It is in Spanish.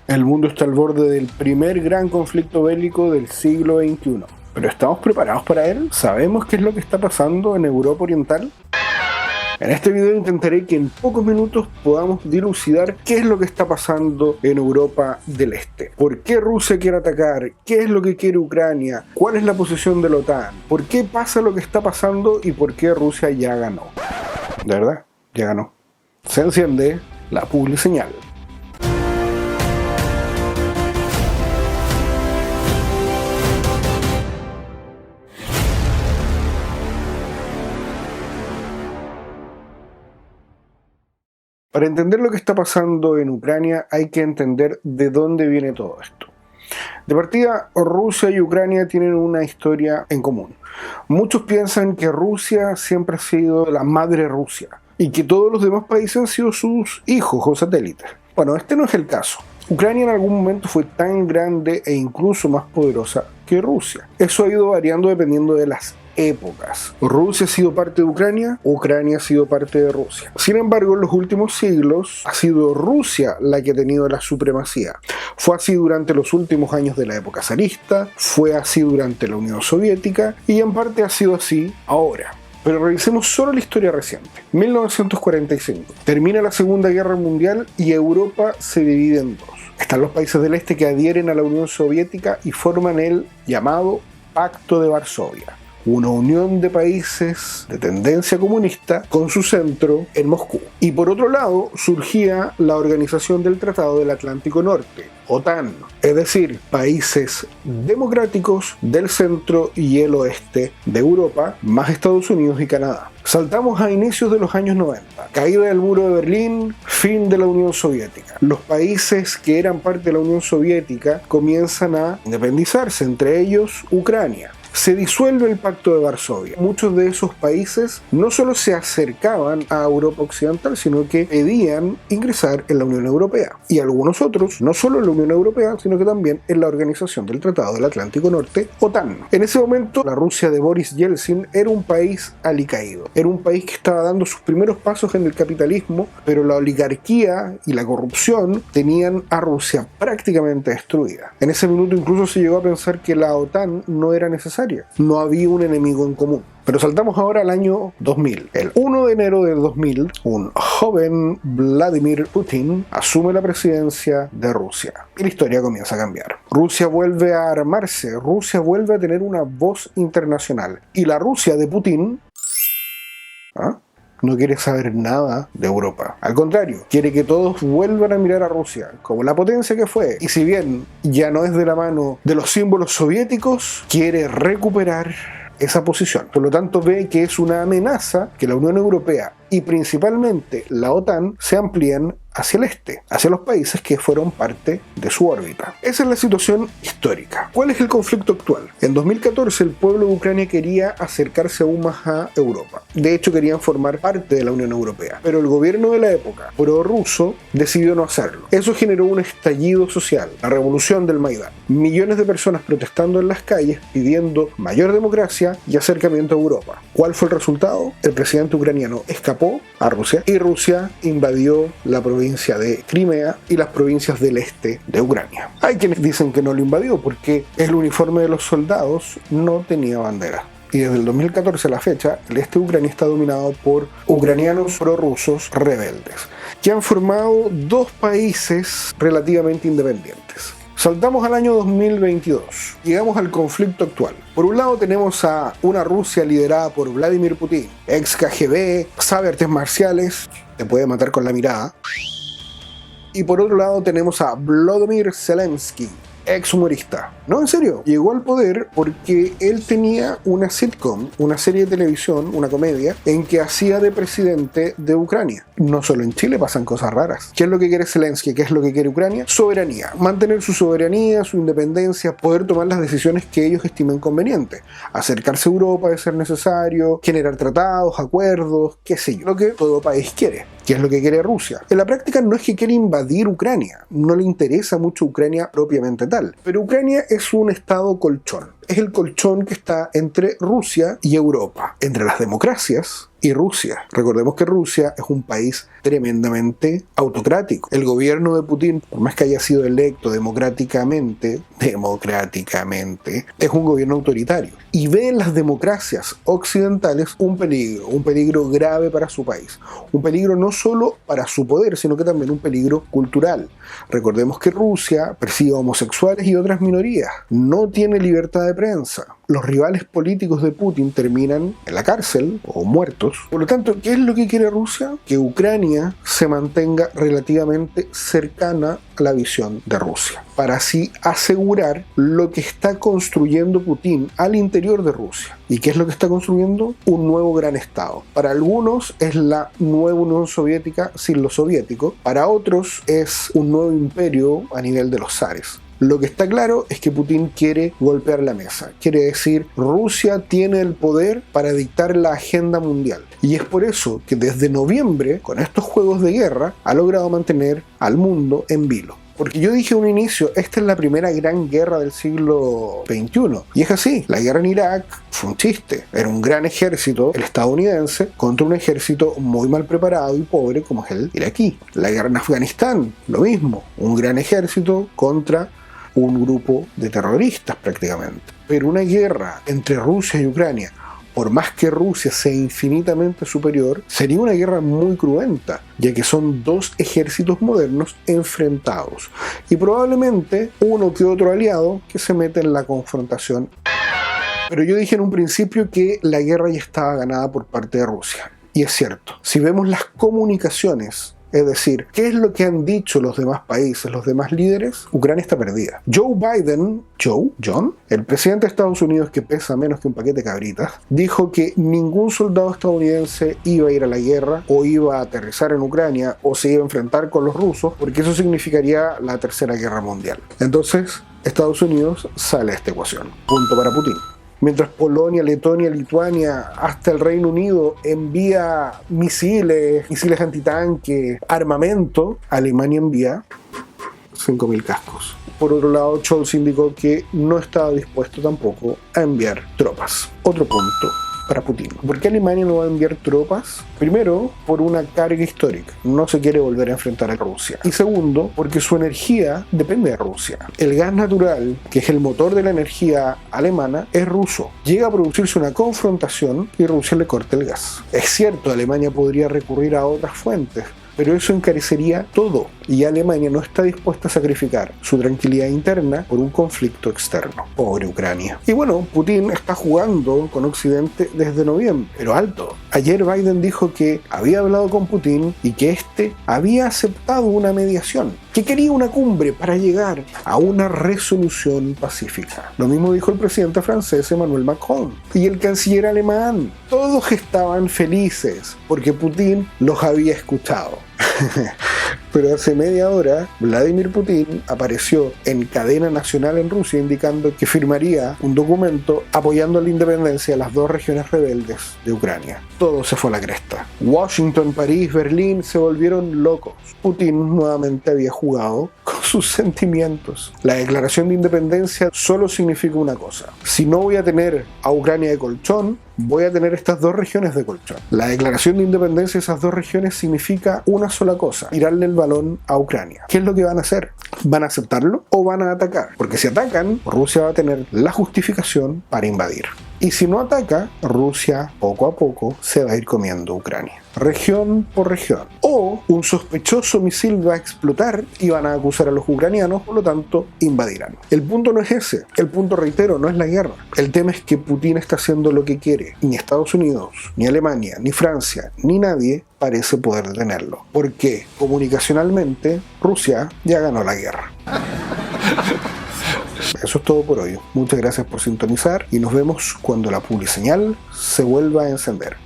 El mundo está al borde del primer gran conflicto bélico del siglo XXI. ¿Pero estamos preparados para él? ¿Sabemos qué es lo que está pasando en Europa Oriental? En este video intentaré que en pocos minutos podamos dilucidar qué es lo que está pasando en Europa del Este. ¿Por qué Rusia quiere atacar? ¿Qué es lo que quiere Ucrania? ¿Cuál es la posición de la OTAN? ¿Por qué pasa lo que está pasando? ¿Y por qué Rusia ya ganó? ¿De verdad? Ya ganó. Se enciende la publiseñal. Para entender lo que está pasando en Ucrania hay que entender de dónde viene todo esto. De partida, Rusia y Ucrania tienen una historia en común. Muchos piensan que Rusia siempre ha sido la madre Rusia y que todos los demás países han sido sus hijos o satélites. Bueno, este no es el caso. Ucrania en algún momento fue tan grande e incluso más poderosa que Rusia. Eso ha ido variando dependiendo de las épocas. Rusia ha sido parte de Ucrania, Ucrania ha sido parte de Rusia. Sin embargo, en los últimos siglos ha sido Rusia la que ha tenido la supremacía. Fue así durante los últimos años de la época zarista, fue así durante la Unión Soviética y en parte ha sido así ahora. Pero revisemos solo la historia reciente. 1945. Termina la Segunda Guerra Mundial y Europa se divide en dos. Están los países del este que adhieren a la Unión Soviética y forman el llamado Pacto de Varsovia. Una unión de países de tendencia comunista con su centro en Moscú. Y por otro lado surgía la Organización del Tratado del Atlántico Norte, OTAN, es decir, países democráticos del centro y el oeste de Europa, más Estados Unidos y Canadá. Saltamos a inicios de los años 90, caída del muro de Berlín, fin de la Unión Soviética. Los países que eran parte de la Unión Soviética comienzan a independizarse, entre ellos Ucrania. Se disuelve el Pacto de Varsovia. Muchos de esos países no solo se acercaban a Europa Occidental, sino que pedían ingresar en la Unión Europea. Y algunos otros, no solo en la Unión Europea, sino que también en la Organización del Tratado del Atlántico Norte, OTAN. En ese momento, la Rusia de Boris Yeltsin era un país alicaído. Era un país que estaba dando sus primeros pasos en el capitalismo, pero la oligarquía y la corrupción tenían a Rusia prácticamente destruida. En ese minuto incluso se llegó a pensar que la OTAN no era necesaria. No había un enemigo en común. Pero saltamos ahora al año 2000. El 1 de enero de 2000, un joven Vladimir Putin asume la presidencia de Rusia. Y la historia comienza a cambiar. Rusia vuelve a armarse, Rusia vuelve a tener una voz internacional. Y la Rusia de Putin no quiere saber nada de Europa. Al contrario, quiere que todos vuelvan a mirar a Rusia como la potencia que fue. Y si bien ya no es de la mano de los símbolos soviéticos, quiere recuperar esa posición. Por lo tanto, ve que es una amenaza que la Unión Europea y principalmente la OTAN se amplíen hacia el este, hacia los países que fueron parte de su órbita. Esa es la situación histórica. ¿Cuál es el conflicto actual? En 2014 el pueblo de Ucrania quería acercarse aún más a Europa. De hecho querían formar parte de la Unión Europea. Pero el gobierno de la época, prorruso, decidió no hacerlo. Eso generó un estallido social, la revolución del Maidán. Millones de personas protestando en las calles pidiendo mayor democracia y acercamiento a Europa. ¿Cuál fue el resultado? El presidente ucraniano escapó a Rusia y Rusia invadió la provincia de Crimea y las provincias del este de Ucrania. Hay quienes dicen que no lo invadió porque el uniforme de los soldados no tenía bandera. Y desde el 2014 a la fecha, el este de Ucrania está dominado por ucranianos prorrusos rebeldes, que han formado dos países relativamente independientes. Saltamos al año 2022, llegamos al conflicto actual. Por un lado tenemos a una Rusia liderada por Vladimir Putin, ex KGB, sabe artes marciales, te puede matar con la mirada. Y por otro lado tenemos a Volodymyr Zelensky, ex humorista. No, en serio, llegó al poder porque él tenía una sitcom, una serie de televisión, una comedia, en que hacía de presidente de Ucrania. No solo en Chile pasan cosas raras. ¿Qué es lo que quiere Zelensky? ¿Qué es lo que quiere Ucrania? Soberanía. Mantener su soberanía, su independencia, poder tomar las decisiones que ellos estimen convenientes. Acercarse a Europa de ser necesario, generar tratados, acuerdos, qué sé yo. Lo que todo país quiere. ¿Qué es lo que quiere Rusia? En la práctica no es que quiera invadir Ucrania. No le interesa mucho Ucrania propiamente tal. Pero Ucrania es un estado colchón. es el colchón que está entre Rusia y Europa, entre las democracias y Rusia. Recordemos que Rusia es un país tremendamente autocrático. El gobierno de Putin, por más que haya sido electo democráticamente, es un gobierno autoritario. Y ve en las democracias occidentales un peligro grave para su país. Un peligro no solo para su poder, sino que también un peligro cultural. Recordemos que Rusia persigue a homosexuales y otras minorías. No tiene libertad de prensa. Los rivales políticos de Putin terminan en la cárcel o muertos. Por lo tanto, ¿qué es lo que quiere Rusia? Que Ucrania se mantenga relativamente cercana a la visión de Rusia, para así asegurar lo que está construyendo Putin al interior de Rusia. ¿Y qué es lo que está construyendo? Un nuevo gran estado. Para algunos es la nueva Unión Soviética sin lo soviético, para otros es un nuevo imperio a nivel de los zares. Lo que está claro es que Putin quiere golpear la mesa. Quiere decir, Rusia tiene el poder para dictar la agenda mundial. Y es por eso que desde noviembre, con estos juegos de guerra, ha logrado mantener al mundo en vilo. Porque yo dije en un inicio, esta es la primera gran guerra del siglo XXI. Y es así, la guerra en Irak fue un chiste. Era un gran ejército, el estadounidense, contra un ejército muy mal preparado y pobre como es el iraquí. La guerra en Afganistán, lo mismo. Un gran ejército contra un grupo de terroristas prácticamente. Pero una guerra entre Rusia y Ucrania, por más que Rusia sea infinitamente superior, sería una guerra muy cruenta, ya que son dos ejércitos modernos enfrentados y probablemente uno que otro aliado que se mete en la confrontación. Pero yo dije en un principio que la guerra ya estaba ganada por parte de Rusia. Y es cierto, si vemos las comunicaciones, es decir, ¿qué es lo que han dicho los demás países, los demás líderes? Ucrania está perdida. Joe Biden, John, el presidente de Estados Unidos que pesa menos que un paquete de cabritas, dijo que ningún soldado estadounidense iba a ir a la guerra o iba a aterrizar en Ucrania o se iba a enfrentar con los rusos, porque eso significaría la Tercera Guerra Mundial. Entonces, Estados Unidos sale de esta ecuación. Punto para Putin. Mientras Polonia, Letonia, Lituania, hasta el Reino Unido envía misiles antitanque, armamento, Alemania envía 5.000 cascos. Por otro lado, Scholz indicó que no estaba dispuesto tampoco a enviar tropas. Otro punto para Putin. ¿Por qué Alemania no va a enviar tropas? Primero, por una carga histórica. No se quiere volver a enfrentar a Rusia. Y segundo, porque su energía depende de Rusia. El gas natural, que es el motor de la energía alemana, es ruso. Llega a producirse una confrontación y Rusia le corta el gas. Es cierto, Alemania podría recurrir a otras fuentes, pero eso encarecería todo, y Alemania no está dispuesta a sacrificar su tranquilidad interna por un conflicto externo. Pobre Ucrania. Y bueno, Putin está jugando con Occidente desde noviembre, pero alto. Ayer Biden dijo que había hablado con Putin y que este había aceptado una mediación, que quería una cumbre para llegar a una resolución pacífica. Lo mismo dijo el presidente francés Emmanuel Macron y el canciller alemán. Todos estaban felices porque Putin los había escuchado. Pero hace media hora Vladimir Putin apareció en cadena nacional en Rusia indicando que firmaría un documento apoyando la independencia de las dos regiones rebeldes de Ucrania. Todo se fue a la cresta. Washington, París, Berlín se volvieron locos. Putin nuevamente había jugado con sus sentimientos. La declaración de independencia solo significa una cosa: si no voy a tener a Ucrania de colchón, voy a tener estas dos regiones de colchón. La declaración de independencia de esas dos regiones significa una sola cosa: tirarle el balón a Ucrania. ¿Qué es lo que van a hacer? ¿Van a aceptarlo o van a atacar? Porque si atacan, Rusia va a tener la justificación para invadir. Y si no ataca, Rusia poco a poco se va a ir comiendo Ucrania, región por región. O un sospechoso misil va a explotar y van a acusar a los ucranianos, por lo tanto invadirán. El punto no es ese, el punto, reitero, no es la guerra. El tema es que Putin está haciendo lo que quiere. Ni Estados Unidos, ni Alemania, ni Francia, ni nadie parece poder detenerlo. Porque comunicacionalmente Rusia ya ganó la guerra. Eso es todo por hoy. Muchas gracias por sintonizar y nos vemos cuando la publiseñal se vuelva a encender.